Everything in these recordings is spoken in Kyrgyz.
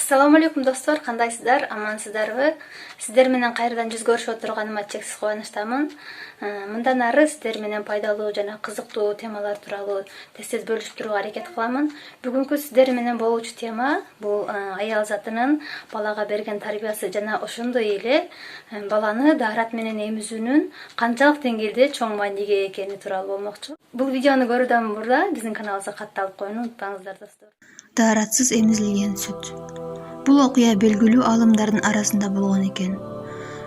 Assalamu alaikum достор, кандайсыздар? Амансыздарбы? Сиздер менен кайрадан жүз көрүшүп отурганыма чексиз кубанычтамын. Мындан ары сиздер менен пайдалуу жана кызыктуу темалар тууралуу тез бөлүшүп турууга аракет кыламын. Бүгүнкү сиздер менен болуучу тема бул аял затынын балага берген тарбиясы жана ошондой эле баланы даарат менен эмизүүнүн канчалык деңгээлде чоң мааниге экени тууралуу болмокчу. Бул видеону көрүүдөн мурда биздин каналыбызга катталып коюуну унутпаңыздар достор. Дааратсыз эмизилген сүт. Бул окуя белгилүү алымдардын арасында болгон экен.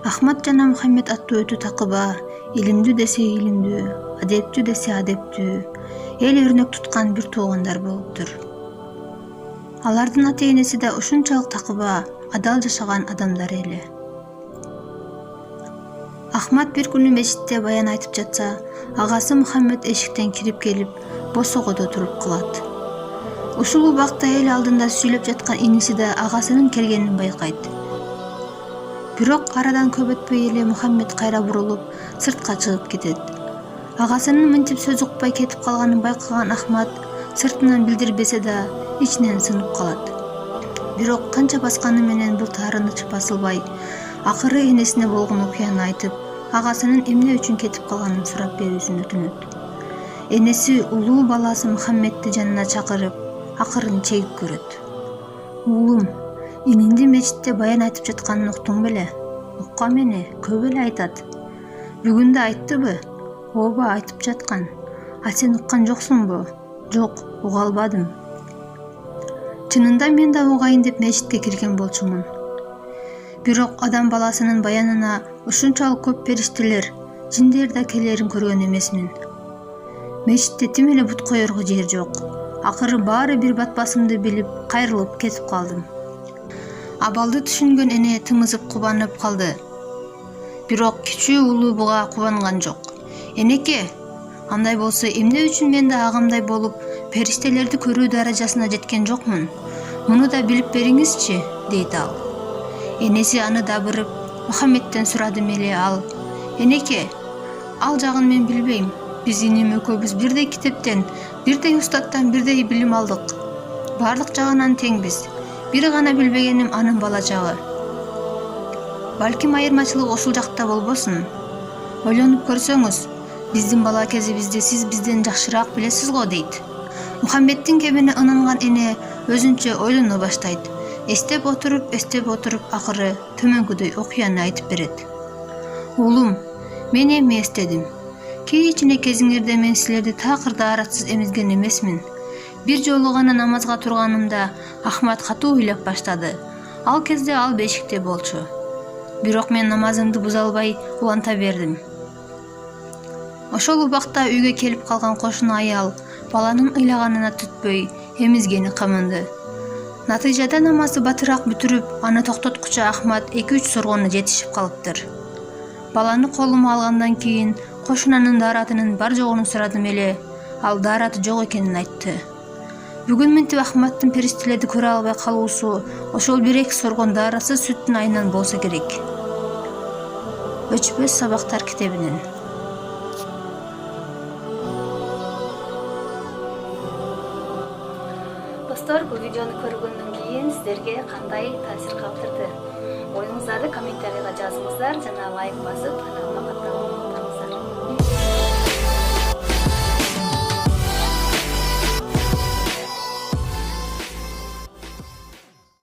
Ахмад жана Мухаммед аттуу өтө такыба, илимдүү десе илимдүү, адептүү десе адептүү, эл өрнөк туткан бир туугандар болуптур. Алардын ата-энеси да ушунчалык такыба, адал жашаган адамдар эле. Ахмад бир күнү мечитте баян айтып жатса, агасы Мухаммед эшиктен кирип келип, босогодо туруп калат. Ушул убакта эл алдында сүйлөп жаткан иниси да агасынын келгенин байкайт. Бирок арадан көп өтпөй эле Мухаммед кайра бурулуп, сыртка чыгып кетет. Агасынын мынтип сөз укпай кетип калганын байкаган Ахмад сыртынан билдирбесе да ичинен сынып калат. Бирок канча басканы менен бул таарыныч басылбай, акыры энесине болгон окуяны айтып, агасынын эмне үчүн кетип калганын сурап берүүсүн өтүнөт. Энеси улуу баласы Мухаммедти жанына чакырып, акырын чегип көрөт. Уулум, ининди мечитте баян айтып жатканын уктуң беле? Уккам эне, көп эле айтат. Бүгүн да айттыбы? Ооба, айтып жаткан. А сен уккан жоксуңбу? Жок, уга албадым. Чынында мен да угайын деп мечитке кирген болчумун. Бирок адам баласынын баянына ушунчалык көп периштелер, жиндер да келерин көргөн эмесмин. Мечитте тим эле бут коерго жер жок. Акыры баары бир батпасымды билип, кайрылып кетип калдым. Абалды түшүнгөн эне тымызып кубанып калды. Бирок кичүү улуу буга кубанган жок. Энеке, андай болсо эмне үчүн мен да агамдай болуп, периштелерди көрүү даражасына жеткен жокмун? Муну да билип бериңизчи, дейт ал. Энеси аны дабырып, Мухаммедтен сурадым эле ал. Энеке, ал жагын мен билбейм. Биз иним экөөбүз бирдей китептен, бирдей устаттан бирдей билим алдык. Барлык жагынан теңбиз. Бир гана билбегеним анын бала жагы. Балким айырмачылык ошол жакта болбосун. Ойлонуп көрсөңүз, биздин бала кезибизди сиз бизден жакшыраак билесиз го, дейт. Мухаммеддин кебине ынанган эне өзүнчө ойлоно баштайт. Эстеп отуруп, акыры төмөнкүдөй окуяны айтып берет. Уулум, мен эми эстедим. Кийичине кезиңерде мен силерди такыр дааратсыз эмизген эмесмин. Бир жолу гана намазга турганымда Ахмад катуу ыйлап баштады. Ал кезде ал бешикте болчу. Бирок мен намазымды буза албай уланта бердим. Ошол убакта үйгө келип калган кошуна аял баланын ыйлаганына түтпөй эмизгени камынды. Натыйжада намазды батыраак бүтүрүп, аны токтоткучу Ахмад 2-3 соргону жетишип калыптыр. Баланы колума алгандан кийин кошунанын дааратынын бар жогун сурадым эле, ал даараты жок экенин айтты. Бүгүн мынтип Ахмаддын периштелерди көрө албай калуусу ошол 1-2 соргон дааратсыз сүттүн айынан болсо керек. Өчпөс сабактар китебинен. Достор, бул видеону көргөндөн кийин сиздерге кандай таасир калтырды? Оюңуздарды комментарийга жазыңыздар жана лайк басып каналыма катталыңыздар.